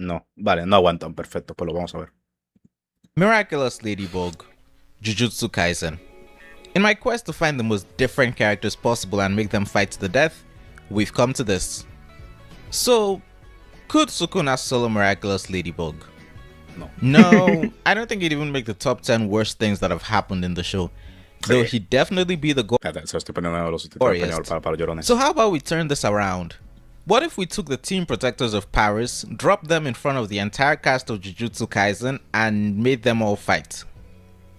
No, vale, no aguantan, perfecto, pues lo vamos a ver. Miraculous, Ladybug, Jujutsu Kaisen. In my quest to find the most different characters possible and make them fight to the death, we've come to this. So, could Sukuna solo Miraculous Ladybug? No. No, I don't think he'd even make the top 10 worst things that have happened in the show. Though he'd definitely be the Espérate, se lo estoy poniendo los subtítulos en español para los llorones. So how about we turn this around? What if we took the team protectors of Paris, dropped them in front of the entire cast of Jujutsu Kaisen, and made them all fight?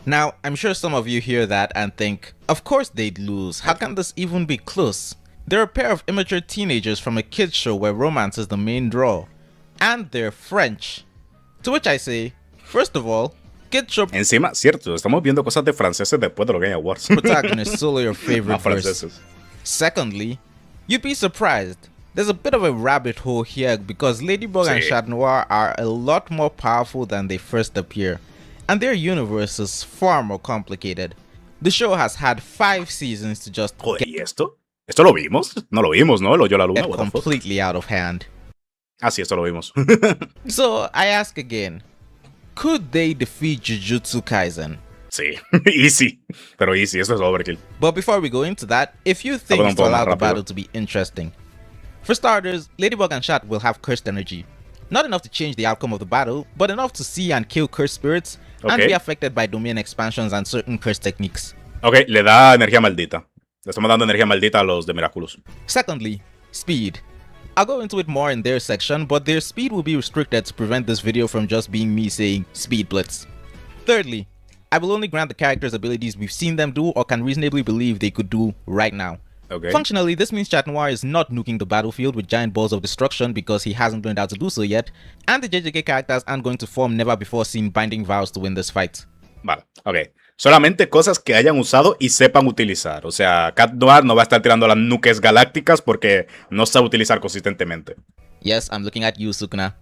Now, I'm sure some of you hear that and think, of course they'd lose, how can this even be close? They're a pair of immature teenagers from a kids show where romance is the main draw. And they're French. To which I say, first of all, kids show Encima, cierto, estamos viendo cosas de franceses después de lo Game Awards. protagonist solo your favorite verse. franceses. Secondly, you'd be surprised. There's a bit of a rabbit hole here because Ladybug and Sí. Chat Noir are a lot more powerful than they first appear, and their universe is far more complicated. The show has had 5 seasons to just Joder, ¿y esto? ¿Esto lo vimos? No lo vimos, ¿no? El hoyo a la luna, get what the fuck? completely out of hand. Ah, sí, esto lo vimos. So I ask again, could they defeat Jujutsu Kaisen? Sí, easy. Pero easy, eso es overkill. But before we go into that, if you think Vamos to allow más the rápido. battle to be interesting. For starters, Ladybug and Chat will have cursed energy. Not enough to change the outcome of the battle, but enough to see and kill cursed spirits and Okay. be affected by domain expansions and certain cursed techniques. Ok, le da energía maldita. Le estamos dando energía maldita a los de Miraculous. Secondly, speed. I'll go into it more in their section, but their speed will be restricted to prevent this video from just being me saying speed blitz. Thirdly, I will only grant the characters abilities we've seen them do or can reasonably believe they could do right now. Ok. Functionally, this means Chat Noir is not nuking the battlefield with giant balls of destruction because he hasn't learned how to do so yet, and the JJK characters aren't going to form never before seen binding vows to win this fight. Vale, ok. Solamente cosas que hayan usado y sepan utilizar. O sea, Cat Noir no va a estar tirando las nuques galácticas porque no sabe utilizar consistentemente. Yes, I'm looking at you, Sukuna.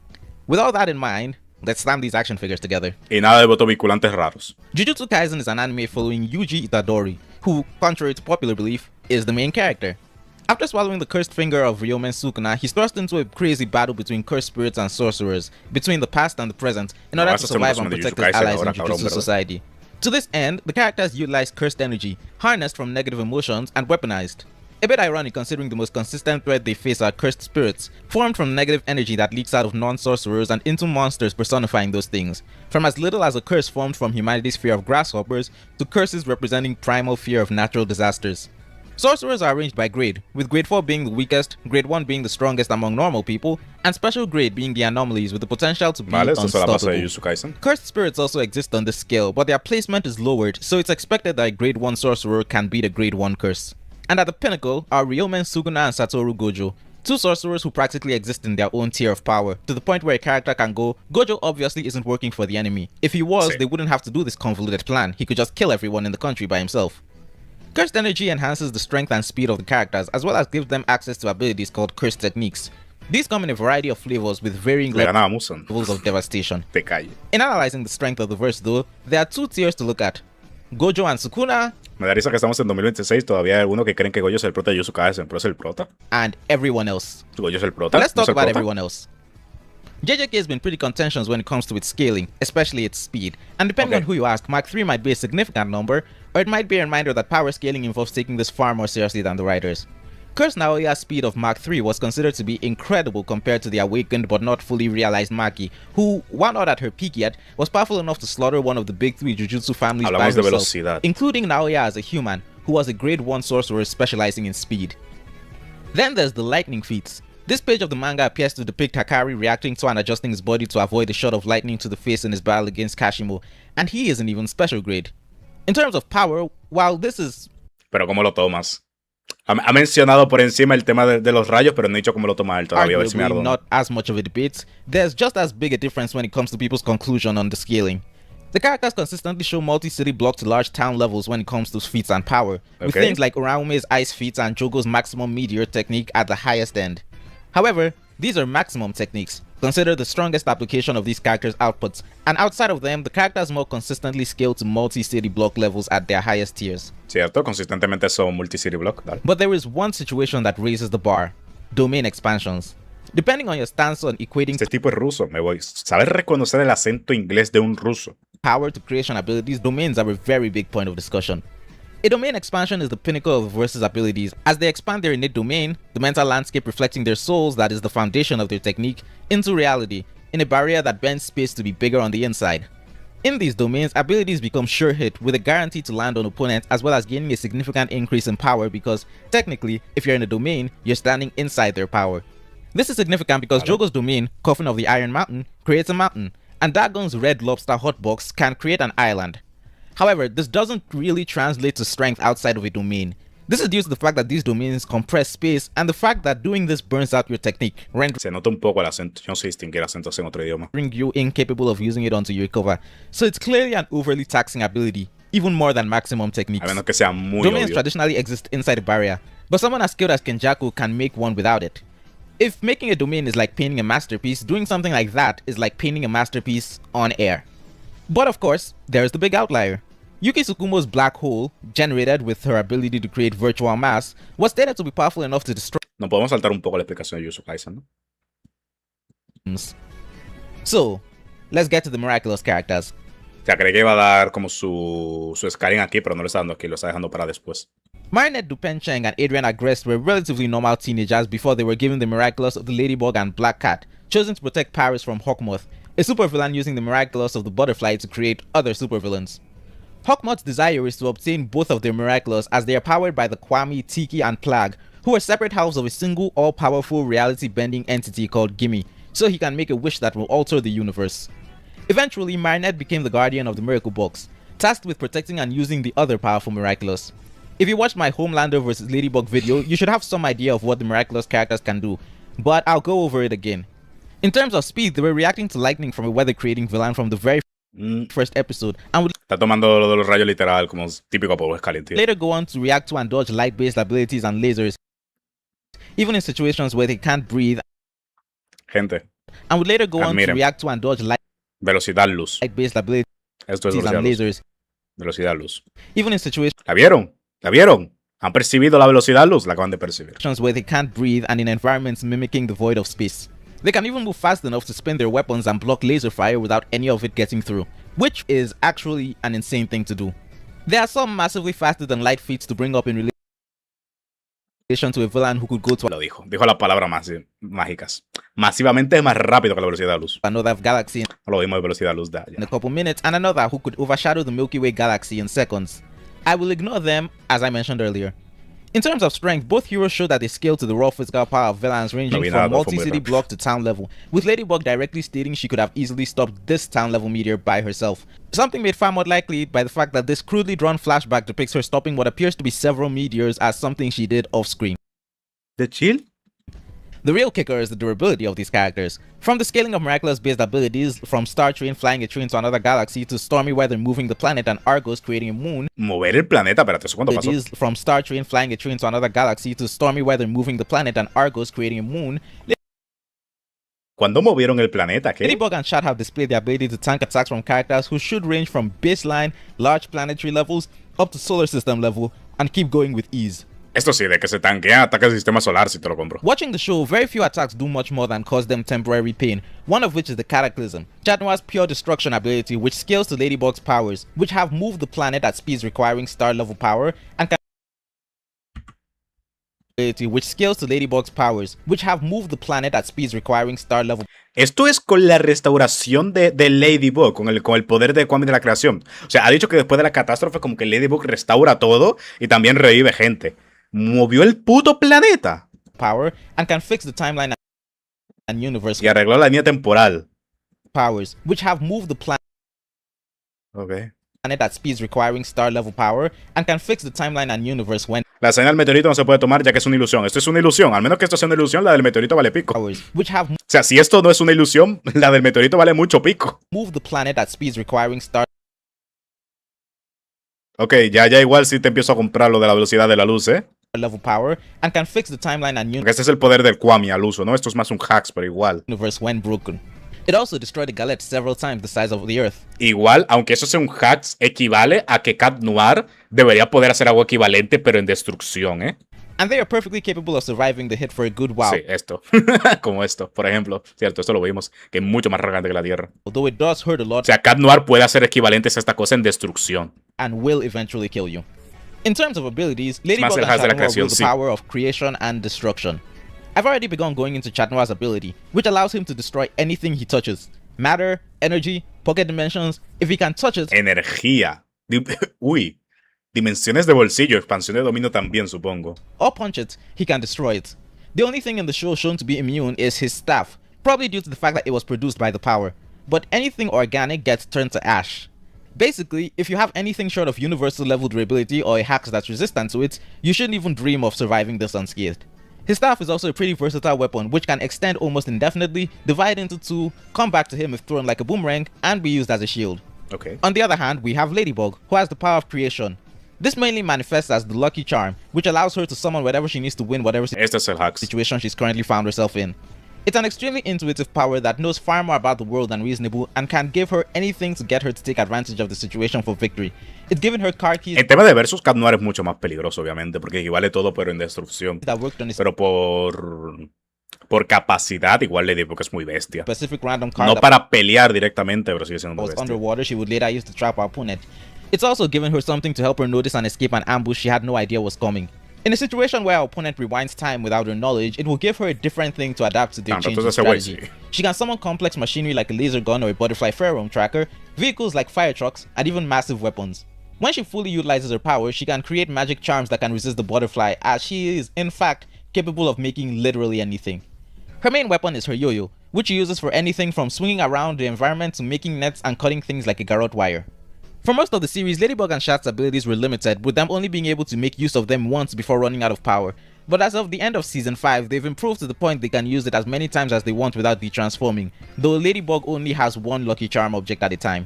With all that in mind, let's slam these action figures together. Y nada de botobiculantes raros. Jujutsu Kaisen is an anime following Yuji Itadori, who, contrary to popular belief, is the main character. After swallowing the cursed finger of Ryomen Sukuna, he's thrust into a crazy battle between cursed spirits and sorcerers, between the past and the present, in order to eso hacemos survive and en el protect Jujutsu his Kaisen allies in ahora, cabrón, Jujutsu ¿verdad? society. To this end, the characters utilize cursed energy, harnessed from negative emotions and weaponized. A bit ironic considering the most consistent threat they face are cursed spirits, formed from negative energy that leaks out of non-sorcerers and into monsters personifying those things, from as little as a curse formed from humanity's fear of grasshoppers to curses representing primal fear of natural disasters. Sorcerers are arranged by grade, with grade 4 being the weakest, grade 1 being the strongest among normal people, and special grade being the anomalies with the potential to be Vale, esto se la pasa de unstoppable. Jujutsu Kaisen. Cursed spirits also exist on this scale, but their placement is lowered, so it's expected that a grade 1 sorcerer can beat a grade 1 curse. And at the pinnacle are Ryomen Sukuna and Satoru Gojo, 2 sorcerers who practically exist in their own tier of power, to the point where a character can go, Gojo obviously isn't working for the enemy. If he was, Sí. they wouldn't have to do this convoluted plan, he could just kill everyone in the country by himself. Cursed energy enhances the strength and speed of the characters, as well as gives them access to abilities called cursed techniques. These come in a variety of flavors with varying Le ganaba Musan. levels of devastation. Te calle. In analyzing the strength of the verse though, there are 2 tiers to look at. Gojo and Sukuna, Me da risa que estamos en 2026, todavía hay algunos que creen que Goyo es el prota de Jujutsu Kaisen, pero es el prota. and everyone else. Goyo es el prota. But let's ¿No es talk el about prota? everyone else. JJK has been pretty contentious when it comes to its scaling, especially its speed. And depending Okay. on who you ask, Mark 3 might be a significant number, or it might be a reminder that power scaling involves taking this far more seriously than the writers. Curse Naoya's speed of Mark 3 was considered to be incredible compared to the awakened but not fully realized Maki, who, while not at her peak yet, was powerful enough to slaughter one of the big 3 Jujutsu families by Hablamos de herself, velocidad. including Naoya as a human, who was a grade 1 sorcerer specializing in speed. Then there's the lightning feats. This page of the manga appears to depict Hakari reacting to and adjusting his body to avoid a shot of lightning to the face in his battle against Kashimo, and he isn't even special grade. In terms of power, while this is Pero ¿cómo lo tomas? Ha mencionado por encima el tema de los rayos, pero no ha dicho cómo lo toma él todavía. A ver si me arguably ardo. not as much of a debate, there's just as big a difference when it comes to people's conclusion on the scaling. The characters consistently show multi-city block to large town levels when it comes to feats and power, with Okay. things like Uraume's ice feats and Jogo's maximum meteor technique at the highest end. However, these are maximum techniques, considered the strongest application of these characters' outputs, and outside of them, the characters more consistently scale to multi-city block levels at their highest tiers. Cierto, consistentemente son multi-city block. Dale. But there is one situation that raises the bar: domain expansions. Depending on your stance on equating Este tipo es ruso, me voy. ¿Sabes reconocer el acento inglés de un ruso? power to creation abilities, domains are a very big point of discussion. A domain expansion is the pinnacle of the verse's abilities. As they expand their innate domain, the mental landscape reflecting their souls, that is the foundation of their technique, into reality, in a barrier that bends space to be bigger on the inside. In these domains, abilities become sure hit with a guarantee to land on opponents, as well as gaining a significant increase in power because, technically, if you're in a domain, you're standing inside their power. This is significant because Jogo's domain, Coffin of the Iron Mountain, creates a mountain, and Dagon's Red Lobster Hotbox can create an island. However, this doesn't really translate to strength outside of a domain. This is due to the fact that these domains compress space and the fact that doing this burns out your technique, Se nota un poco el acento. Yo no sé distinguir acentos en otro idioma. rendering you incapable of using it until you recover. So it's clearly an overly taxing ability, even more than maximum A techniques. menos que sea muy Domains obvio. traditionally exist inside a barrier, but someone as skilled as Kenjaku can make one without it. If making a domain is like painting a masterpiece, doing something like that is like painting a masterpiece on air. But of course, there's the big outlier. Yuki Tsukumo's black hole, generated with her ability to create virtual mass, was stated to be powerful enough to destroy No podemos saltar un poco la explicación de Jujutsu Kaisen, ¿no? atoms. So, let's get to the Miraculous characters. O sea, creí que iba a dar como su scaring aquí, pero no lo está dando aquí, lo está dejando para después. Marinette Dupencheng and Adrian Agreste were relatively normal teenagers before they were given the Miraculous of the Ladybug and Black Cat, chosen to protect Paris from Hawkmoth, a supervillain using the Miraculous of the Butterfly to create other supervillains. Hawkmoth's desire is to obtain both of their Miraculous as they are powered by the Kwami, Tiki, and Plague, who are separate halves of a single all-powerful reality-bending entity called Gimme, so he can make a wish that will alter the universe. Eventually, Marinette became the guardian of the Miracle Box, tasked with protecting and using the other powerful Miraculous. If you watched my Homelander vs Ladybug video, you should have some idea of what the Miraculous characters can do, but I'll go over it again. In terms of speed, they were reacting to lightning from a weather-creating villain from the very first episode, and would Está tomando lo de los rayos literal, como típico polvo caliente. later go on to react to and dodge light-based abilities and lasers, even in situations where they can't breathe, Gente, and would later go on to Admiren. react to and dodge velocidad luz. light-based abilities Esto es and velocidad luz. lasers, Velocidad luz. even in situations ¿La vieron? ¿La vieron? ¿Han percibido la velocidad luz? La acaban de percibir. where they can't breathe and in environments mimicking the void of space. They can even move fast enough to spin their weapons and block laser fire without any of it getting through, which is actually an insane thing to do. There are some massively faster than light feats to bring up in relation to a villain who could go to Lo dijo. Dijo las palabras más mágicas. Masivamente más rápido que la velocidad luz. another galaxy No lo vimos de velocidad luz de in allá. a couple minutes, and another who could overshadow the Milky Way galaxy in seconds. I will ignore them, as I mentioned earlier. In terms of strength, both heroes show that they scale to the raw physical power of villains ranging vi nada, from fue muy multi-city rápido. block to town level, with Ladybug directly stating she could have easily stopped this town level meteor by herself. Something made far more likely by the fact that this crudely drawn flashback depicts her stopping what appears to be several meteors as something she did off-screen. ¿De chill? The real kicker is the durability of these characters. From the scaling of Miraculous-based abilities, from Star Train flying a train to another galaxy to Stormy Weather moving the planet and Argos creating a moon, Mover el planeta, espérate, ¿eso cuándo pasó? abilities from Star Train flying a train to another galaxy to Stormy Weather moving the planet and Argos creating a moon, ¿Cuándo movieron el planeta? ¿Qué? Ladybug and Shad have displayed the ability to tank attacks from characters who should range from baseline, large planetary levels, up to solar system level, and keep going with ease. Esto sí, de que se tanquea ataque del sistema solar, si te lo compro. Watching the show, very few attacks do much more than cause them temporary pain, one of which is the Cataclysm, Chat Noir's pure destruction ability, which scales to Ladybug's powers, which have moved the planet at speeds requiring star level power, and which scales to Ladybug's powers, which have moved the planet at speeds requiring star level Esto es con la restauración de Ladybug, con el poder de Kwame de la creación. O sea, ha dicho que después de la catástrofe como que Ladybug restaura todo y también revive gente. Movió el puto planeta power and can fix the timeline and universe y arregló la línea temporal. powers, which have moved the Ok. planet at speeds requiring star level power, and can fix the timeline and universe when La señal del meteorito no se puede tomar ya que es una ilusión. Esto es una ilusión. Al menos que esto sea una ilusión, la del meteorito vale pico. O powers, which have sea, si esto no es una ilusión, la del meteorito vale mucho pico. moved the planet at speeds requiring star Ok, ya igual si te empiezo a comprar lo de la velocidad de la luz, ¿eh? level power, and can fix the timeline and Porque este es el poder del Kwame al uso, ¿no? Esto es más un hacks, pero igual. universe when broken. It also destroyed the Galette several times the size of the Earth. Igual, aunque eso sea un hacks, equivale a que Cat Noir debería poder hacer algo equivalente, pero en destrucción, ¿eh? and they are perfectly capable of surviving the hit for a good while. Sí, esto. Como esto, por ejemplo. Cierto, esto lo vimos, que es mucho más arrogante que la Tierra. Although it does hurt a O lot sea, Cat Noir puede hacer equivalentes a esta cosa en destrucción. and will eventually kill you. In terms of abilities, más Ladybug el and hack de la Chat Noir creación, wield the sí. power of creation and destruction. I've already begun going into Chat Noir's ability, which allows him to destroy anything he touches. Matter, energy, pocket dimensions. If he can touch it, Energía. Uy. Dimensiones de bolsillo, expansión de dominio también, supongo. or punch it, he can destroy it. The only thing in the show shown to be immune is his staff, probably due to the fact that it was produced by the power. But anything organic gets turned to ash. Basically, if you have anything short of universal level durability or a hack that's resistant to it, you shouldn't even dream of surviving this unscathed. His staff is also a pretty versatile weapon which can extend almost indefinitely, divide into two, come back to him if thrown like a boomerang, and be used as a shield. Ok. On the other hand, we have Ladybug, who has the power of creation. This mainly manifests as the Lucky Charm, which allows her to summon whatever she needs to win whatever Este es el hacks. situation she's currently found herself in. It's an extremely intuitive power that knows far more about the world than reasonable and can give her anything to get her to take advantage of the situation for victory. It's given her card keys En tema de versus, Cat Noir es mucho más peligroso, obviamente, porque equivale todo, pero en destrucción. that worked on a Pero por capacidad, igual Ladybug es muy bestia. specific random card No that para pelear directamente, pero sigue siendo muy was bestia. underwater she would later use to trap her opponent. It's also given her something to help her notice and escape an ambush she had no idea was coming. In a situation where our opponent rewinds time without her knowledge, it will give her a different thing to adapt to their Ah, change in entonces ese güey strategy. sí. She can summon complex machinery like a laser gun or a butterfly pheromone tracker, vehicles like fire trucks, and even massive weapons. When she fully utilizes her power, she can create magic charms that can resist the butterfly, as she is, in fact, capable of making literally anything. Her main weapon is her yo-yo, which she uses for anything from swinging around the environment to making nets and cutting things like a garrote wire. For most of the series, Ladybug and Shat's abilities were limited, with them only being able to make use of them once before running out of power. But as of the end of Season 5, they've improved to the point they can use it as many times as they want without detransforming, though Ladybug only has one Lucky Charm object at a time.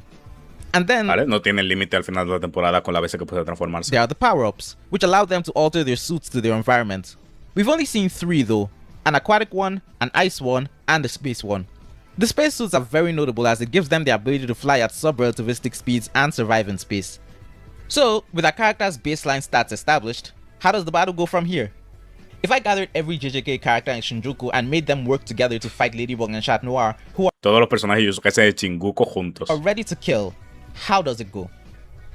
And then ¿Vale? No tiene límite al final de la temporada con la veces que puede transformarse. there are the power-ups, which allow them to alter their suits to their environment. We've only seen 3 though, an aquatic one, an ice one, and a space one. The space suits are very notable as it gives them the ability to fly at sub-relativistic speeds and survive in space. So, with our character's baseline stats established, how does the battle go from here? If I gathered every JJK character in Shinjuku and made them work together to fight Ladybug and Chat Noir, who Todos los personajes de Jujutsu Kaisen de Chinguko juntos. are ready to kill, how does it go?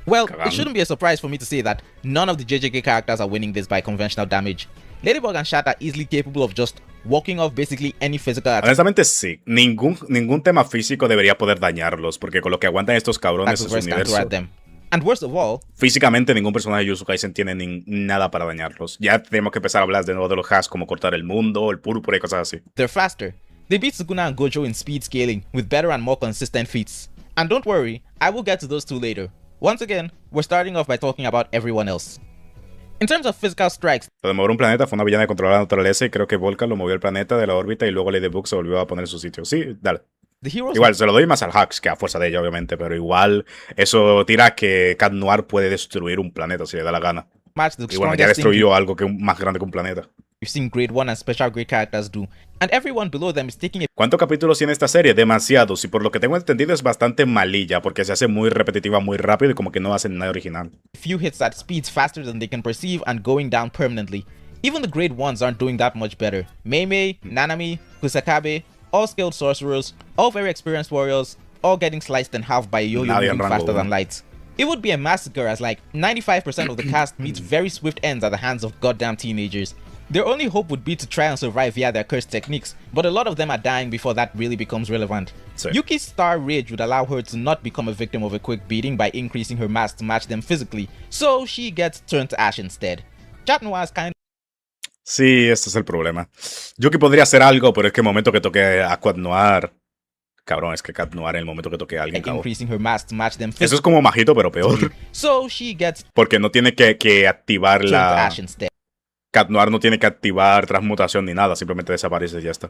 Well, it Cagando. shouldn't be a surprise for me to say that none of the JJK characters are winning this by conventional damage. Ladybug and Chat are easily capable of just walking off basically any physical attack Honestamente sí, ningún tema físico debería poder dañarlos, porque con lo que aguantan estos cabrones en to su rest and throw universo, at them. And worst of all, físicamente ningún personaje de Jujutsu Kaisen tiene nada para dañarlos. Ya tenemos que empezar a hablar de nuevo de los hacks como cortar el mundo, el púrpura y cosas así. they're faster. They beat Sukuna and Gojo in speed scaling with better and more consistent feats. And don't worry, I will get to those two later. Once again, we're starting off by talking about everyone else. In terms of physical strikes, Lo de mover un planeta fue una villana de controlar la naturaleza y creo que Volcan lo movió el planeta de la órbita y luego Ladybug se volvió a poner en su sitio. Sí, dale. the heroes Igual, se lo doy más al hacks que a fuerza de ella, obviamente, pero igual eso tira que Cat Noir puede destruir un planeta si le da la gana. match the Y bueno, ya strongest thing destruyó algo que más grande que un planeta. we've seen grade 1 and special grade characters do. And everyone below them is taking a ¿Cuántos capítulos tiene esta serie? Demasiados. Y por lo que tengo entendido es bastante malilla, porque se hace muy repetitiva muy rápido y como que no hacen nada original. few hits at speeds faster than they can perceive and going down permanently. Even the grade 1s aren't doing that much better. Meimei, Nanami, Kusakabe, all skilled sorcerers, all very experienced warriors, all getting sliced in half by a yo-yo Nadie en moving rango faster than uno. light. It would be a massacre as like 95% of the cast meets very swift ends at the hands of goddamn teenagers. Their only hope would be to try and survive via their cursed techniques, but a lot of them are dying before that really becomes relevant. Sí. Yuki's star rage would allow her to not become a victim of a quick beating by increasing her mass to match them physically, so she gets turned to ash instead. Chat Noir's kind Sí, este es el problema. Yuki podría hacer algo, pero es que el momento que toque a Cat Noir... Cabrón, es que Cat Noir en el momento que toque a alguien, of cabrón. increasing her mass to match them Eso physically, es como Mahito, pero peor. so she gets Porque no tiene que activar turned to la... ash instead. Cat Noir no tiene que activar transmutación ni nada, simplemente desaparece y ya está.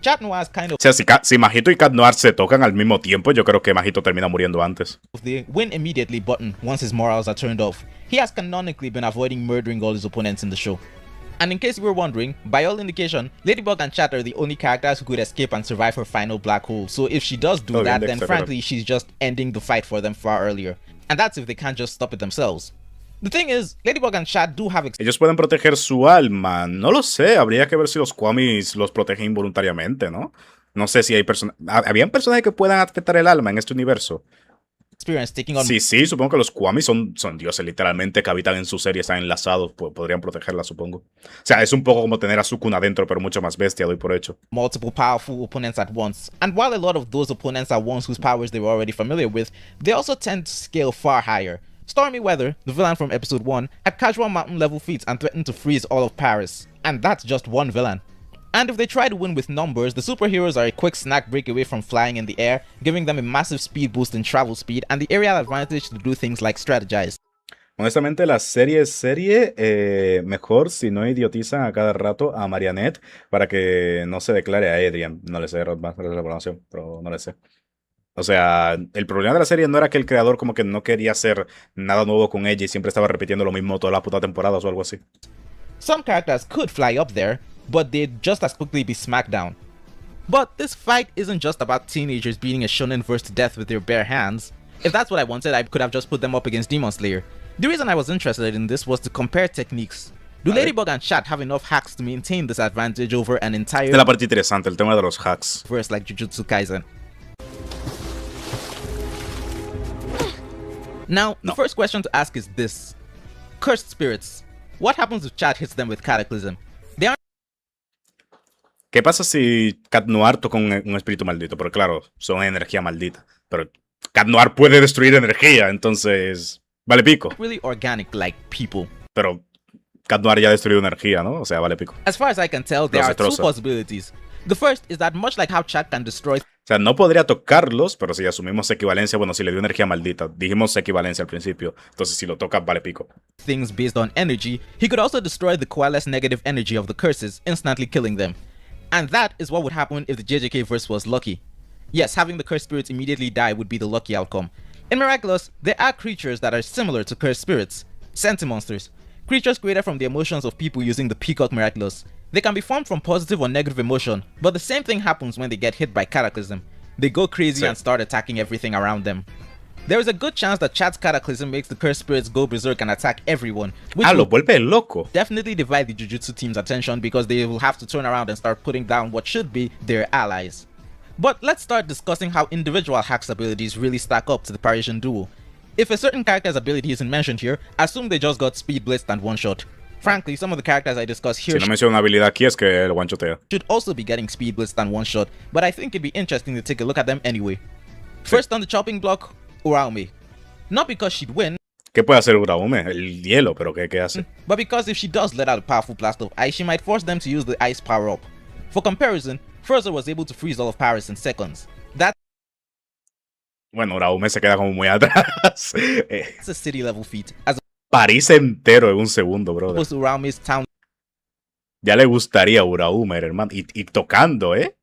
Chat Noir's kind O sea, si Mahito y Cat Noir se tocan al mismo tiempo, yo creo que Mahito termina muriendo antes. of the win immediately button once his morals are turned off. He has canonically been avoiding murdering all his opponents in the show. And in case you were wondering, by all indication, Ladybug and Chat are the only characters who could escape and survive her final black hole. So if she does do Oh, that, bien, then Dexter, frankly, she's just ending the fight for them far earlier. And that's if they can't just stop it themselves. The thing is, Ladybug and Chad do have Ellos pueden proteger su alma. No lo sé. Habría que ver si los Kwamis los protegen involuntariamente, ¿no? No sé si hay personas... ¿Habían personajes que puedan afectar el alma en este universo? experience taking on Sí, supongo que los Kwamis son dioses literalmente que habitan en su serie, están enlazados, podrían protegerla, supongo. O sea, es un poco como tener a Sukuna adentro, pero mucho más bestia, doy por hecho. multiple powerful opponents at once. And while a lot of those opponents are ones whose powers they were already familiar with, they also tend to scale far higher. Stormy Weather, the villain from episode 1, had casual mountain level feats and threatened to freeze all of Paris. And that's just one villain. And if they try to win with numbers, the superheroes are a quick snack break away from flying in the air, giving them a massive speed boost in travel speed and the aerial advantage to do things like strategize. Honestamente, la serie es serie. Mejor si no idiotizan a cada rato a Marianette para que no se declare a Adrian. No le sé más la programación, pero no le sé. O sea, el problema de la serie no era que el creador como que no quería hacer nada nuevo con ella y siempre estaba repitiendo lo mismo todas las putas temporadas o algo así. Some characters could fly up there, but they'd just as quickly be smacked down. But this fight isn't just about teenagers beating a shonen verse to death with their bare hands. If that's what I wanted, I could have just put them up against Demon Slayer. The reason I was interested in this was to compare techniques. Do Ladybug and Chat have enough hacks to maintain this advantage over an entire Esta es la parte interesante, el tema de los hacks. verse like Jujutsu Kaisen? Now, the first question to ask is this. Cursed spirits. What happens if Chat hits them with Cataclysm? They aren't ¿Qué pasa si Cat Noir toca un espíritu maldito? Pero claro, son energía maldita. Pero Cat Noir puede destruir energía, entonces... Vale pico. really organic like people. Pero Cat Noir ya ha destruido energía, ¿no? O sea, vale pico. As far as I can tell, there are two Troza. possibilities. The first is that much like how Chat can destroy O sea, no podría tocarlos, pero si asumimos equivalencia, bueno, si le dio energía maldita, dijimos equivalencia al principio, entonces si lo toca, vale pico. things based on energy, he could also destroy the coalesced negative energy of the curses, instantly killing them. And that is what would happen if the JJK verse was lucky. Yes, having the cursed spirits immediately die would be the lucky outcome. In Miraculous, there are creatures that are similar to cursed spirits, senti-monsters, creatures created from the emotions of people using the Peacock Miraculous. They can be formed from positive or negative emotion, but the same thing happens when they get hit by Cataclysm. They go crazy and start attacking everything around them. There is a good chance that Chat's Cataclysm makes the cursed spirits go berserk and attack everyone, which Lo will vuelve loco. definitely divide the Jujutsu team's attention because they will have to turn around and start putting down what should be their allies. But let's start discussing how individual hacks abilities really stack up to the Parisian duo. If a certain character's ability isn't mentioned here, assume they just got speed blitzed and one-shot. Frankly, some of the characters I discuss here Si no menciona una habilidad aquí es que el one-shotea. should also be getting speed blitzed and one-shot, but I think it'd be interesting to take a look at them anyway. First on the chopping block, Uraume. Not because she'd win, ¿Qué puede hacer Uraume? El hielo, pero ¿qué hace? but because if she does let out a powerful blast of ice, she might force them to use the ice power-up. For comparison, Furzer was able to freeze all of Paris in seconds. That's Bueno, Uraume se queda como muy atrás. a city-level feat, as París entero en un segundo, brother. opposed to Uraume's town Ya le gustaría Uraume, hermano. Y tocando, ¿eh?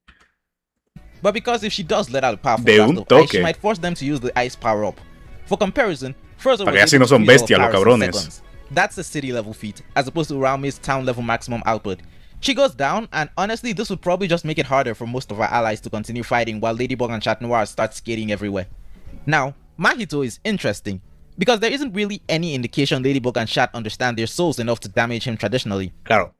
But because if she does let out a powerful De blast un of ice, toque. she might force them to use the ice power-up. For comparison, Furzer Para que was así able no to son freeze all of bestias los Paris in cabrones. seconds. That's a city-level feat, as opposed to Uraume's town-level maximum output. She goes down, and honestly, this would probably just make it harder for most of our allies to continue fighting while Ladybug and Chat Noir start skating everywhere. Now, Mahito is interesting, because there isn't really any indication Ladybug and Chat understand their souls enough to damage him traditionally. Claro.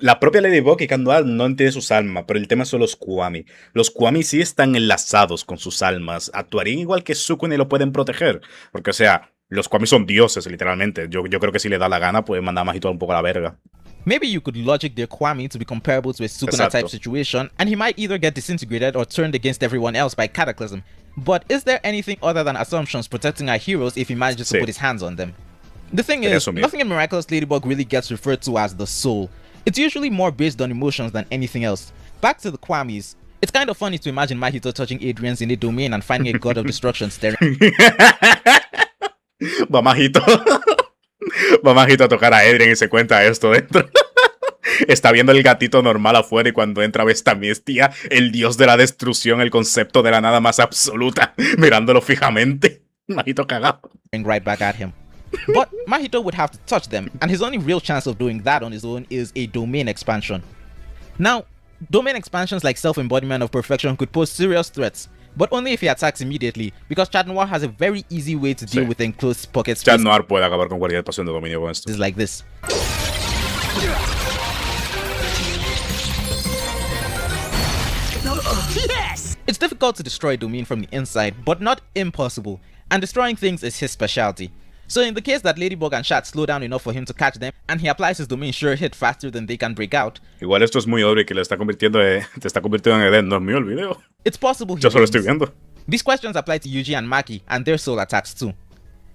La propia Ladybug y Candor no entiende sus almas, pero el tema son los Kwami. Los Kwami sí están enlazados con sus almas. Actuarían igual que Sukuna y lo pueden proteger. Porque, o sea, los Kwami son dioses, literalmente. Yo creo que si le da la gana, puede mandar a Mahito un poco a la verga. Maybe you could logic their Kwami to be comparable to a Sukuna type Exacto. situation, and he might either get disintegrated or turned against everyone else by Cataclysm. But is there anything other than assumptions protecting our heroes if he manages to Sí. put his hands on them? The thing Sería is, asumir. nothing in Miraculous Ladybug really gets referred to as the soul. It's usually more based on emotions than anything else. Back to the Kwamis. It's kind of funny to imagine Mahito touching Adrian's innate domain and finding a god of destruction staring Va Mahito. Va Mahito a tocar a Adrian y se cuenta esto dentro. Está viendo el gatito normal afuera y cuando entra ve esta bestia, el dios de la destrucción, el concepto de la nada más absoluta, mirándolo fijamente. Mahito cagado. right back at him. But Mahito would have to touch them, and his only real chance of doing that on his own is a domain expansion. Now, domain expansions like self-embodiment of perfection could pose serious threats, but only if he attacks immediately, because Chat Noir has a very easy way to deal with enclosed pocket Chat space. Noir puede acabar con cualquier espacio de dominio con esto. Is like this. Yes! It's difficult to destroy a domain from the inside, but not impossible, and destroying things is his specialty. So in the case that Ladybug and Shat slow down enough for him to catch them, and he applies his domain sure hit faster than they can break out. Igual esto es muy obvio que te está convirtiendo en Eden, no es mío el video. It's possible Yo solo estoy viendo. These questions apply to Yuji and Maki and their soul attacks too.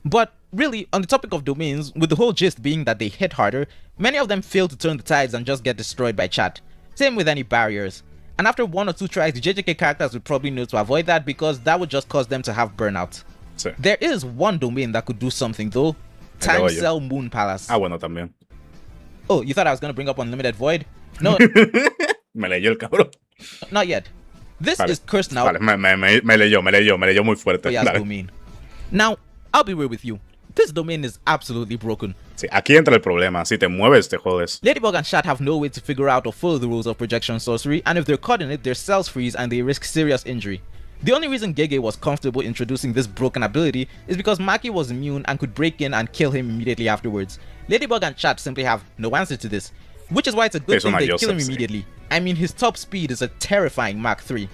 But really, on the topic of domains, with the whole gist being that they hit harder, many of them fail to turn the tides and just get destroyed by Chat. Same with any barriers. And after 1 or 2 tries, the JJK characters would probably know to avoid that because that would just cause them to have burnout. Sí. There is one domain that could do something though. Time Cell Moon Palace. Ah, bueno, también. Oh, you thought I was going to bring up Unlimited Void? No. Me leyó el cabrón. Not yet. This is cursed now. Vale, me leyó muy fuerte. Domain. Now, I'll be real with you. This domain is absolutely broken. Sí, aquí entra el problema. Si te mueves, te jodes. Ladybug and Shat have no way to figure out or follow the rules of projection sorcery, and if they're caught in it, their cells freeze and they risk serious injury. The only reason Gege was comfortable introducing this broken ability is because Maki was immune and could break in and kill him immediately afterwards. Ladybug and Chat simply have no answer to this, which is why it's a good thing they kill him immediately. I mean, his top speed is a terrifying Mach 3.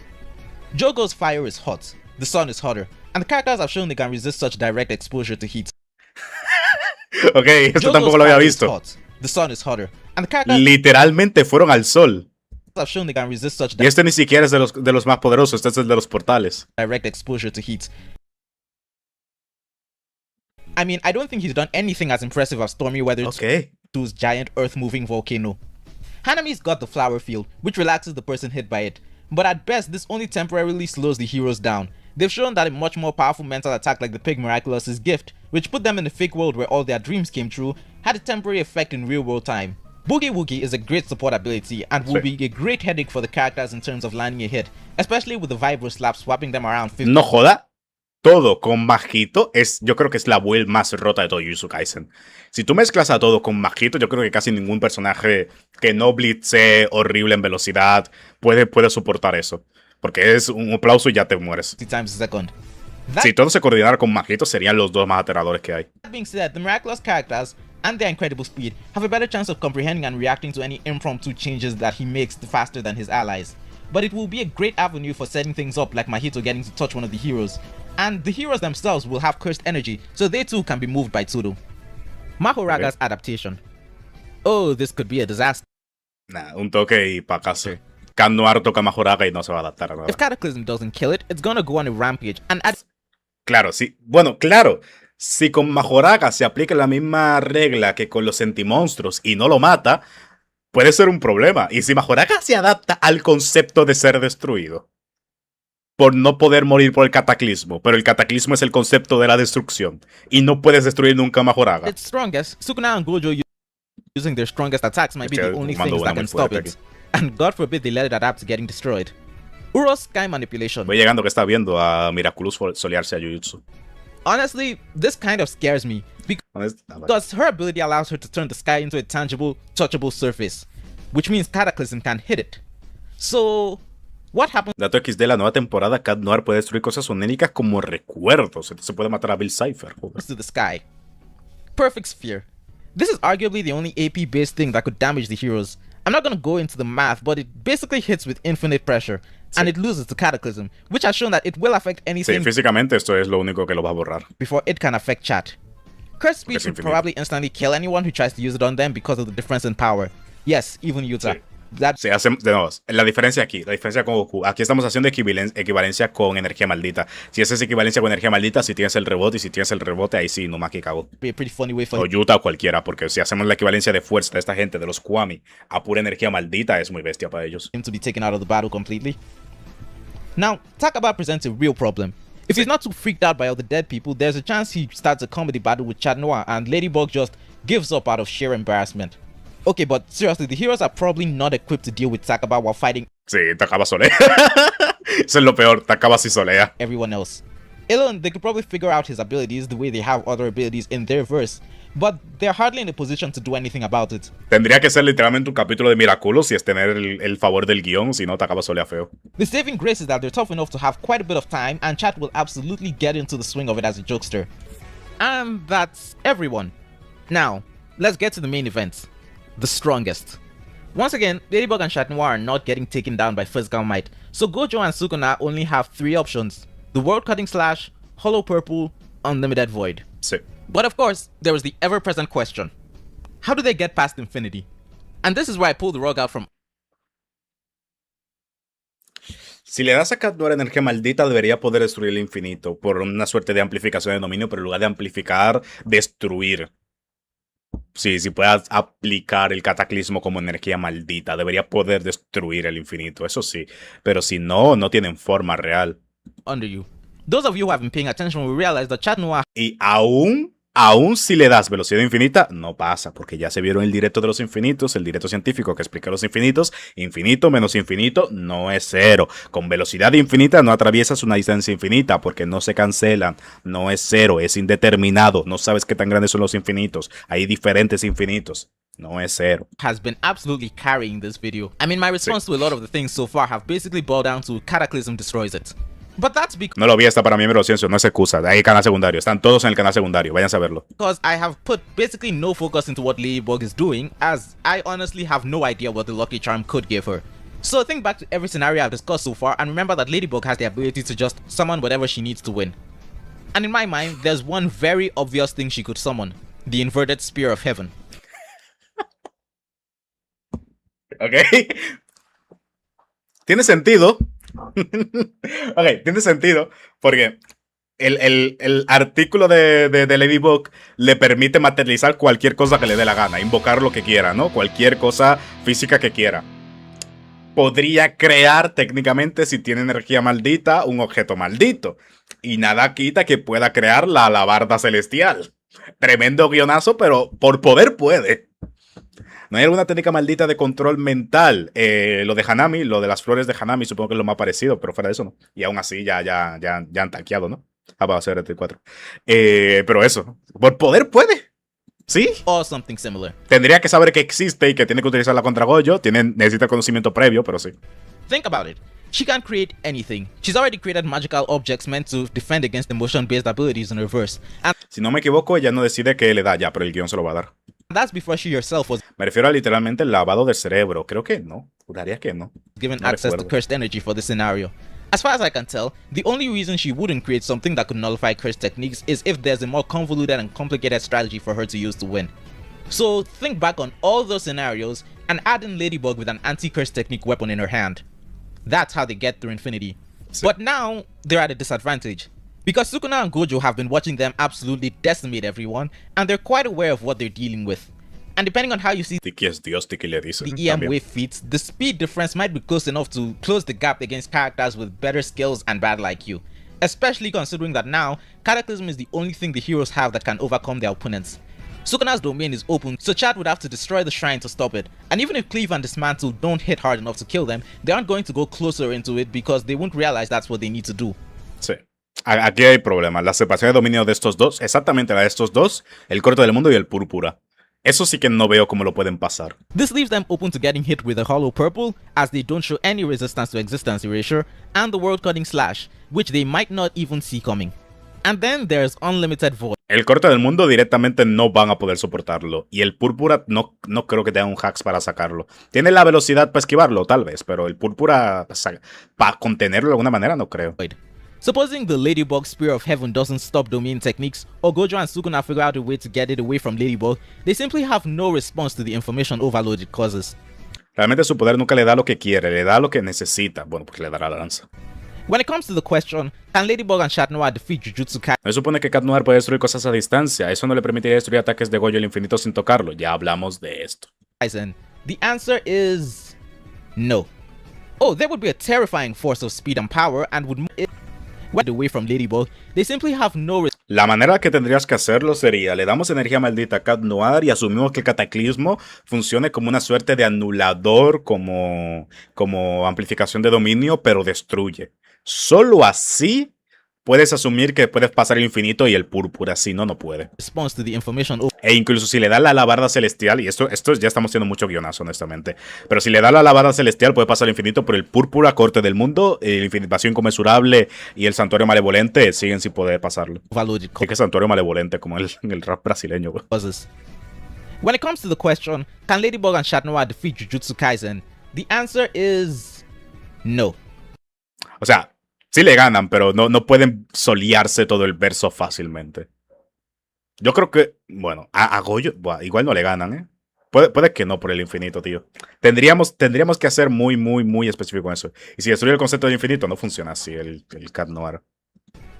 Jogo's fire is hot, the sun is hotter, and the characters have shown they can resist such direct exposure to heat. Ok, esto tampoco lo había visto. Hot, the sun is hotter, and the characters literalmente fueron al sol. have shown they can resist such Y este ni siquiera es de los más poderosos, este es el de los portales. Direct exposure to heat. I mean, I don't think he's done anything as impressive as stormy weather to his giant earth-moving volcano. Hanami's got the flower field, which relaxes the person hit by it, but at best this only temporarily slows the heroes down. They've shown that a much more powerful mental attack like the pig Miraculous' gift, which put them in a fake world where all their dreams came true, had a temporary effect in real-world time. Boogie Woogie is a great support ability and will be a great headache for the characters in terms of landing a hit, especially with the Vibro Slap swapping them around 50. No joda. Todo con Mahito yo creo que es la build más rota de todo Jujutsu Kaisen. Si tú mezclas a Todo con Mahito, yo creo que casi ningún personaje que no blitze horrible en velocidad puede soportar eso. Porque es un aplauso y ya te mueres. Si todo se coordinara con Mahito, serían los dos más aterradores que hay. That being said, the Miraculous characters and their incredible speed have a better chance of comprehending and reacting to any impromptu changes that he makes faster than his allies. But it will be a great avenue for setting things up like Mahito getting to touch one of the heroes. And the heroes themselves will have cursed energy, so they too can be moved by Todo. Mahoraga's adaptation. Oh, this could be a disaster. Nah, un toque y pa' casa. Can Noir toca Mahoraga y no se va a adaptar a nada. If Cataclysm doesn't kill it, it's gonna go on a rampage and add... Claro, sí. Bueno, claro. Si con Mahoraga se aplica la misma regla que con los sentimonstruos y no lo mata, puede ser un problema. Y si Mahoraga se adapta al concepto de ser destruido, por no poder morir por el cataclismo, pero el cataclismo es el concepto de la destrucción, y no puedes destruir nunca a Mahoraga. Its strongest, Sukuna and Gojo using their strongest attacks might be the only things that can stop it. And God forbid they let it adapt to getting destroyed. Uro's Sky Manipulation. Voy llegando que está viendo a Miraculous solearse a Jujutsu. Honestly, this kind of scares me, because her ability allows her to turn the sky into a tangible, touchable surface, which means Cataclysm can hit it. So, what happens? Dato XD, la nueva temporada, Cat Noir puede destruir cosas oníricas como recuerdos. Entonces puede matar a Bill Cipher. To the sky. Perfect Sphere. This is arguably the only AP-based thing that could damage the heroes. I'm not gonna go into the math, but it basically hits with infinite pressure, and it loses to Cataclysm, which has shown that it will affect anything. Sí, físicamente esto es lo único que lo va a borrar. Before it can affect Chat. Cursed Speech would probably instantly kill anyone who tries to use it on them because of the difference in power. Yes, even Yuta. Sí, de nuevo, la diferencia con Goku. Aquí estamos haciendo equivalencia con energía maldita. Si esa es equivalencia con energía maldita, si tienes el rebote, y si tienes el rebote, ahí sí, no más que cago. O Yuta o cualquiera, porque si hacemos la equivalencia de fuerza de esta gente, de los Kwami, a pura energía maldita, es muy bestia para ellos. To be taken out of the battle completely. Now, Takaba presents a real problem. If he's not too freaked out by all the dead people, there's a chance he starts a comedy battle with Chat Noir, and Ladybug just gives up out of sheer embarrassment. Okay, but seriously, the heroes are probably not equipped to deal with Takaba while fighting. Sí, Takaba solea. Eso es lo peor, Takaba sí solea. Everyone else. Alone, they could probably figure out his abilities the way they have other abilities in their verse. but they're hardly in a position to do anything about it. Tendría que ser literalmente un capítulo de Miraculous si es tener el favor del guión, si no te acaba solea feo. The saving grace is that they're tough enough to have quite a bit of time, and chat will absolutely get into the swing of it as a jokester. And that's everyone. Now, let's get to the main event. The strongest. Once again, Ladybug and Chat Noir are not getting taken down by physical might, so Gojo and Sukuna only have 3 options. The World Cutting Slash, Hollow Purple, Unlimited Void. Sí. But of course, there was the ever-present question. How do they get past infinity? And this is where I pull the rug out from. Si le das a Cat Noir energía maldita, debería poder destruir el infinito por una suerte de amplificación de dominio, pero en lugar de amplificar, destruir. Sí, si puedas aplicar el cataclismo como energía maldita, debería poder destruir el infinito, eso sí. Pero si no, no tienen forma real. Under you. Those of you who have been paying attention will realize that Chat Noir. Y aún si le das velocidad infinita, no pasa, porque ya se vieron el directo de los infinitos, el directo científico que explica los infinitos. Infinito menos infinito no es 0. Con velocidad infinita no atraviesas una distancia infinita, porque no se cancelan. No es 0, es indeterminado. No sabes qué tan grandes son los infinitos. Hay diferentes infinitos. No es 0. Has been absolutely carrying this video. I mean, my response to a lot of the things so far have basically boiled down to Cataclysm destroys it. But that's because no lo vi, está para mí, pero ciencia, no es excusa. Hay canal secundario, están todos en el canal secundario, váyanse a verlo. I have put basically no focus into what Ladybug is doing, as I honestly have no idea what the Lucky Charm could give her. So think back to every scenario I've discussed so far and remember that Ladybug has the ability to just summon whatever she needs to win. And in my mind, there's one very obvious thing she could summon. The inverted Spear of Heaven. Ok. Tiene sentido. Ok, tiene sentido porque el artículo de Ladybug le permite materializar cualquier cosa que le dé la gana, invocar lo que quiera, ¿no? Cualquier cosa física que quiera. Podría crear técnicamente, si tiene energía maldita, un objeto maldito. Y nada quita que pueda crear la alabarda celestial. Tremendo guionazo, pero por poder puede. ¿No hay alguna técnica maldita de control mental? Lo de Hanami, lo de las flores de Hanami, supongo que es lo más parecido, pero fuera de eso no. Y aún así ya han tanqueado, ¿no? Va a ser el 4. Pero eso, por poder puede. ¿Sí? Or something similar. Tendría que saber que existe y que tiene que utilizarla contra Gojo. Necesita conocimiento previo, pero sí. Think about it. She can't create anything. She's already created magical objects meant to defend against emotion-based abilities in reverse. And si no me equivoco, ella no decide qué le da ya, pero el guión se lo va a dar. That's before she herself was. Me refiero a literalmente el lavado del cerebro. Creo que no. Juraría que no. Given access to cursed energy for this scenario. As far as I can tell, the only reason she wouldn't create something that could nullify cursed techniques is if there's a more convoluted and complicated strategy for her to use to win. So think back on all those scenarios and add in Ladybug with an anti-cursed technique weapon in her hand. That's how they get through infinity. Sí. But now, they're at a disadvantage. Because Sukuna and Gojo have been watching them absolutely decimate everyone, and they're quite aware of what they're dealing with. And depending on how you see Tiki es Dios, Tiki le dice. the EM wave feats, the speed difference might be close enough to close the gap against characters with better skills and battle IQ. Especially considering that now, Cataclysm is the only thing the heroes have that can overcome their opponents. Sukuna's domain is open, so Chad would have to destroy the shrine to stop it. And even if Cleave and Dismantle don't hit hard enough to kill them, they aren't going to go closer into it because they won't realize that's what they need to do. Sí. Aquí hay problemas. La separación de dominio de estos dos, exactamente la de estos dos, el corto del mundo y el púrpura. Eso sí que no veo cómo lo pueden pasar. This leaves them open to getting hit with a hollow purple, as they don't show any resistance to existence erasure, and the world cutting slash, which they might not even see coming. And then there's unlimited void. El corte del mundo directamente no van a poder soportarlo. Y el púrpura no creo que tenga un hacks para sacarlo. Tiene la velocidad para esquivarlo, tal vez, pero el púrpura para contenerlo de alguna manera no creo. Supposing the Ladybug Spear of Heaven doesn't stop domain techniques, or Gojo and Sukuna figure out a way to get it away from Ladybug, they simply have no response to the information overload it causes. Realmente su poder nunca le da lo que quiere, le da lo que necesita. Bueno, porque le dará la lanza. When it comes to the question, can Ladybug and Chat Noir defeat Jujutsu Kaisen? No se supone que Cat Noir puede destruir cosas a distancia. Eso no le permitiría destruir ataques de Gojo al infinito sin tocarlo. Ya hablamos de esto. The answer is no. Oh, there would be a terrifying force of speed and power and would went away from Ladybug. They simply have no. La manera que tendrías que hacerlo sería, le damos energía maldita a Cat Noir y asumimos que el cataclismo funcione como una suerte de anulador, como amplificación de dominio, pero destruye. Solo así puedes asumir que puedes pasar el infinito y el púrpura, si no, no puede. response to the information. E incluso si le da la alabarda celestial, y esto ya estamos haciendo mucho guionazo, honestamente, pero si le da la alabarda celestial puede pasar el infinito, pero el púrpura, corte del mundo, el infinitación inconmensurable y el santuario malevolente siguen sin poder pasarlo. Overloaded Sí que santuario malevolente, como en el rap brasileño, güey. causes. When it comes to the question, can Ladybug and Chat Noir defeat Jujutsu Kaisen? The answer is no. O sea, sí le ganan, pero no pueden solearse todo el verso fácilmente. Yo creo que, bueno, a Goyo, buah, igual no le ganan, ¿eh? Puede que no por el infinito, tío. Tendríamos que hacer muy específico en eso. Y si destruye el concepto del infinito, no funciona así el Cat Noir.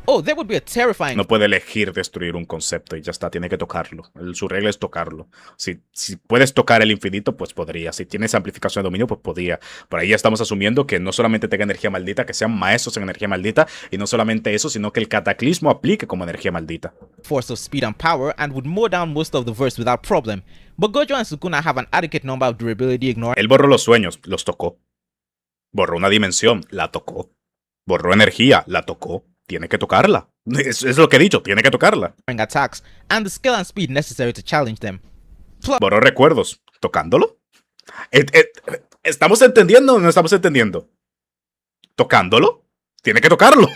Oh, that would be a terrifying. No puede elegir destruir un concepto y ya está, tiene que tocarlo. Su regla es tocarlo. Si puedes tocar el infinito, pues podría. Si tienes amplificación de dominio, pues podría. Por ahí ya estamos asumiendo que no solamente tenga energía maldita, que sean maestros en energía maldita, y no solamente eso, sino que el cataclismo aplique como energía maldita. Force of speed and power and would mow down most of the verse without problem. But Gojo and Sukuna have an adequate number of durability ignoring. Él borró los sueños, los tocó. Borró una dimensión, la tocó. Borró energía, la tocó. Tiene que tocarla. Es lo que he dicho, tiene que tocarla. Attacks and the skill and speed necessary to challenge them. Borró recuerdos, tocándolo. ¿Estamos entendiendo o no estamos entendiendo? ¿Tocándolo? Tiene que tocarlo.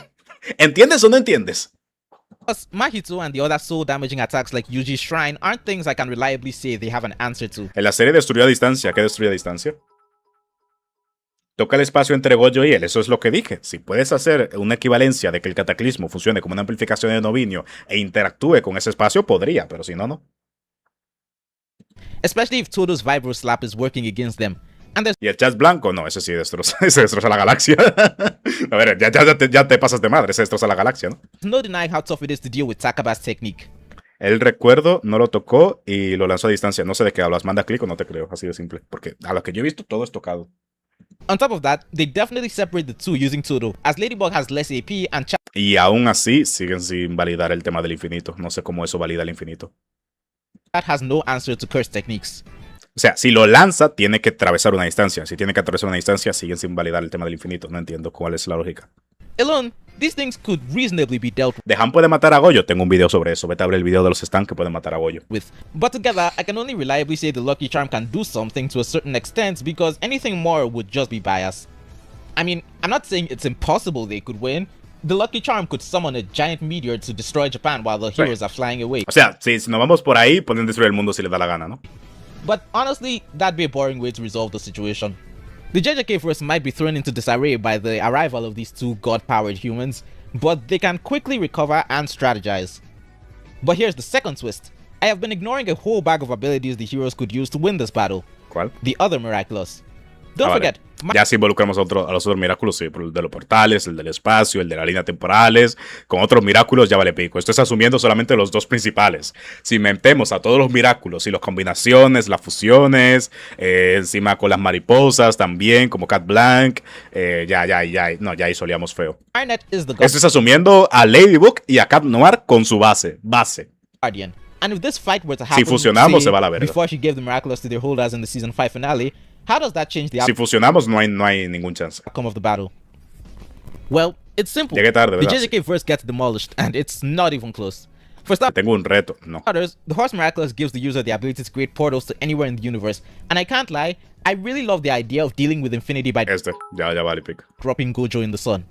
¿Entiendes o no entiendes? Plus, Mahito and the other soul damaging attacks like Yuji's Shrine aren't things I can reliably say they have an answer to. En la serie destruyó a distancia. ¿Qué destruyó a distancia? Toca el espacio entre Gojo y él, eso es lo que dije. Si puedes hacer una equivalencia de que el cataclismo funcione como una amplificación de dominio e interactúe con ese espacio, podría, pero si no, no. Especially if Todo's Vibro Slap is working against them. And there's ¿Y el chat blanco? No, ese sí destroza, ese destroza la galaxia. A ver, ya te pasas de madre, ese destroza la galaxia, ¿no? no denying how tough it is to deal with Takaba's technique. El recuerdo no lo tocó y lo lanzó a distancia. No sé de qué hablas, manda clic o no te creo, así de simple. Porque a lo que yo he visto, todo es tocado. On top of that, they definitely separate the two using Todo, as Ladybug has less AP and Chat Y aún así, siguen sin validar el tema del infinito. No sé cómo eso valida el infinito. has no answer to curse techniques. O sea, si lo lanza, tiene que atravesar una distancia. Si tiene que atravesar una distancia, siguen sin validar el tema del infinito. No entiendo cuál es la lógica. Alone, these things could reasonably be dealt ¿Dejan puede matar a Goyo? Tengo un video sobre eso. Vete a ver el video de los stands que pueden matar a Goyo. with. But together, I can only reliably say the Lucky Charm can do something to a certain extent because anything more would just be bias. I mean, I'm not saying it's impossible they could win. The Lucky Charm could summon a giant meteor to destroy Japan while the heroes are flying away. O sea, si nos vamos por ahí, pueden destruir el mundo si les da la gana, ¿no? But honestly, that'd be a boring way to resolve the situation. The JJK verse might be thrown into disarray by the arrival of these two god-powered humans, but they can quickly recover and strategize. But here's the second twist. I have been ignoring a whole bag of abilities the heroes could use to win this battle. ¿Cuál? The other Miraculous. Don't forget, Ya si involucramos a los otros Miraculous, sí, el de los portales, el del espacio, el de la línea temporales, con otros Miraculous ya vale pico. Esto es asumiendo solamente los dos principales. Si metemos a todos los Miraculous y las combinaciones, las fusiones, encima con las mariposas también, como Cat Blanc, ya ahí solíamos feo. is the Esto es asumiendo a Ladybug y a Cat Noir con su base. guardian. And if this fight were to happen, Si fusionamos, say, se va a la verga. before she gave the Miraculous to their holders in the season 5 finale, how does that change the Si fusionamos, no hay ningún chance. outcome of the battle? Well, it's simple. Llegué tarde, The ¿verdad? JJK verse gets demolished, and it's not even close. For Tengo un reto. No. starters, the Horse Miraculous gives the user the ability to create portals to anywhere in the universe, and I can't lie, I really love the idea of dealing with infinity by Ya vale pico. dropping Gojo in the sun.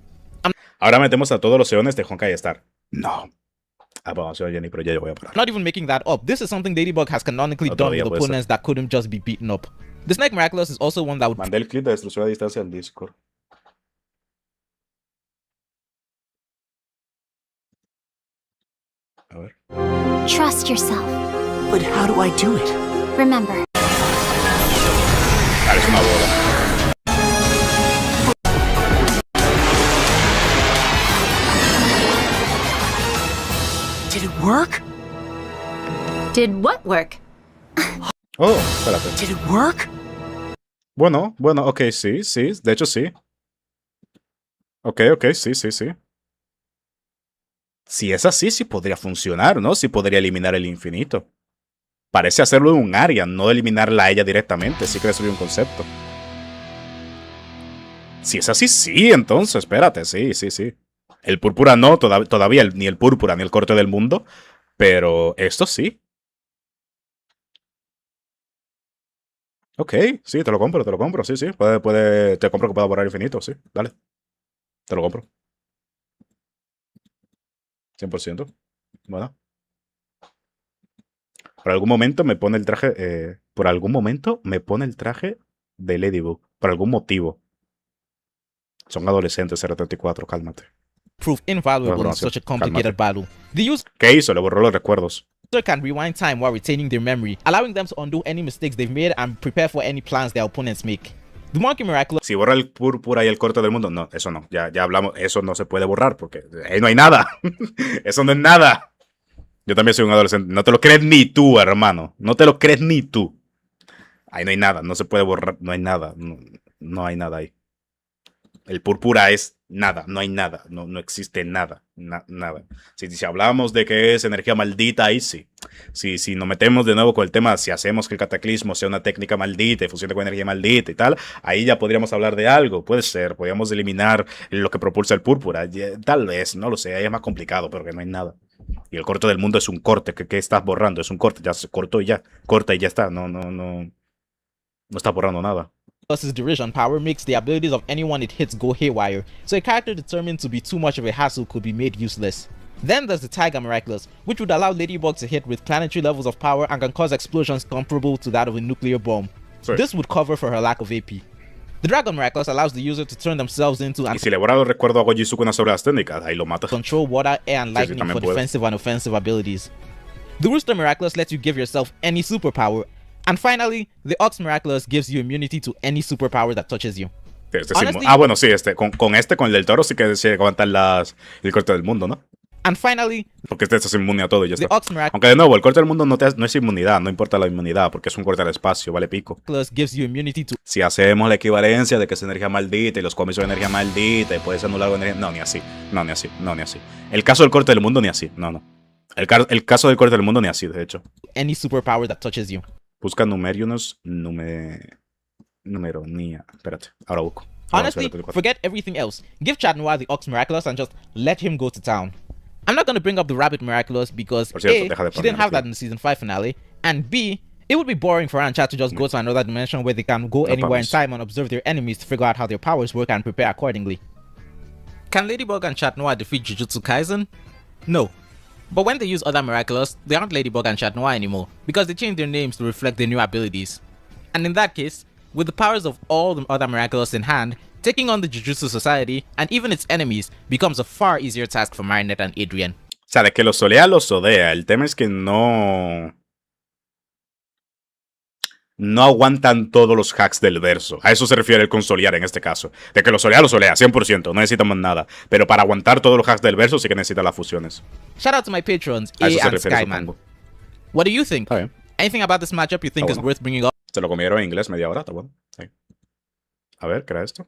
Ahora metemos a todos los Eones de Honkai Star. No. Vamos a Jenny, pero ya yo voy a parar. Not even making that up, this is something Ladybug has canonically done Todavía with puede ser. opponents that couldn't just be beaten up. The Snake Miraculous is also one that would Mandé el clip de destrucción a distancia al Discord. A ver. Trust yourself. But how do I do it? Remember, Dale, es una bola. Did it work? did what work? Oh, espérate. Did it work? Bueno, ok, sí. De hecho, sí. Ok, sí. Si es así, sí podría funcionar, ¿no? Sí podría eliminar el infinito. Parece hacerlo en un área, no eliminarla a ella directamente. Sí que destruye un concepto. Si es así, sí, entonces, espérate, sí. El púrpura no, todavía ni el púrpura ni el corte del mundo. Pero esto sí. Ok, sí, te lo compro, sí, sí. Te compro que pueda borrar infinito, sí, dale. Te lo compro. 100%. Bueno. Por algún momento me pone el traje. Por algún momento me pone el traje de Ladybug. Por algún motivo. Son adolescentes, R34, cálmate. Prove invaluable in Bromación, such a complicated cálmate. battle. The user ¿Qué hizo? Le borró los recuerdos. can rewind time while retaining their memory, allowing them to undo any mistakes they've made and prepare for any plans their opponents make. The Monkey Miraculous Si borra el púrpura y el corte del mundo, no, eso no. Ya hablamos, eso no se puede borrar porque ahí no hay nada. Eso no es nada. Yo también soy un adolescente. No te lo crees ni tú, hermano. No te lo crees ni tú. Ahí no hay nada. No se puede borrar. No hay nada. No hay nada ahí. El púrpura es nada. No hay nada. No existe nada. Nada. Si hablamos de que es energía maldita, ahí sí. Si nos metemos de nuevo con el tema, si hacemos que el cataclismo sea una técnica maldita y funcione con energía maldita y tal, ahí ya podríamos hablar de algo. Puede ser. Podríamos eliminar lo que propulsa el púrpura. Tal vez. No lo sé. Ahí es más complicado, pero que no hay nada. Y el corte del mundo es un corte. ¿Qué estás borrando? Es un corte. Ya se cortó y ya. Corta y ya está. No está borrando nada. Miraculous's derision power makes the abilities of anyone it hits go haywire, so a character determined to be too much of a hassle could be made useless. Then there's the Tiger Miraculous, which would allow Ladybug to hit with planetary levels of power and can cause explosions comparable to that of a nuclear bomb. Sorry. This would cover for her lack of AP. The Dragon Miraculous allows the user to turn themselves into Y and si le borra los recuerdos a Jujutsu con una sobre las técnicas, ahí lo mata. control water, air, and Sí, lightning también for puede. defensive and offensive abilities. The Rooster Miraculous lets you give yourself any superpower. And finally, the Ox Miraculous gives you immunity to any superpower that touches you. Honestly- Bueno, sí, con el del toro sí que se aguantan el corte del mundo, ¿no? And finally, Porque es inmune a todo y ya the está. Ox Miraculous Aunque de nuevo, el corte del mundo no es inmunidad, no importa la inmunidad, porque es un corte al espacio, vale pico. gives you immunity to Si hacemos la equivalencia de que es energía maldita y los cómics son energía maldita y puedes anular energía. No, ni así. El caso del corte del mundo, ni así. No. El caso del corte del mundo, ni así, de hecho. any superpower that touches you. Busca numerios, numeronía. Espérate, ahora busco. Honestly, forget everything else. Give Chad Noir the Ox Miraculous and just let him go to town. I'm not going to bring up the Rabbit Miraculous because Por cierto, A, deja de she didn't have ponerlo, that in the season 5 finale, and B, it would be boring for her and Chad to just go to another dimension where they can go anywhere in promise. time and observe their enemies to figure out how their powers work and prepare accordingly. Can Ladybug and Chat Noir defeat Jujutsu Kaisen? No. But when they use other Miraculous, they aren't Ladybug and Chat Noir anymore, because they changed their names to reflect their new abilities. And in that case, with the powers of all the other Miraculous in hand, taking on the Jujutsu Society, and even its enemies, becomes a far easier task for Marinette and Adrian. O sea, de que los solea, los odea. El tema es que no aguantan todos los hacks del verso. A eso se refiere el consolear en este caso. De que los solea, 100%. No necesitan más nada. Pero para aguantar todos los hacks del verso sí que necesitan las fusiones. Shout out to my patrons, A A eso se and refiere, Skyman. supongo. What do you think? Está bien. Anything about this matchup you think is bueno. worth bringing up? Se lo comieron en inglés media hora, está bueno. Sí. A ver, ¿qué era esto?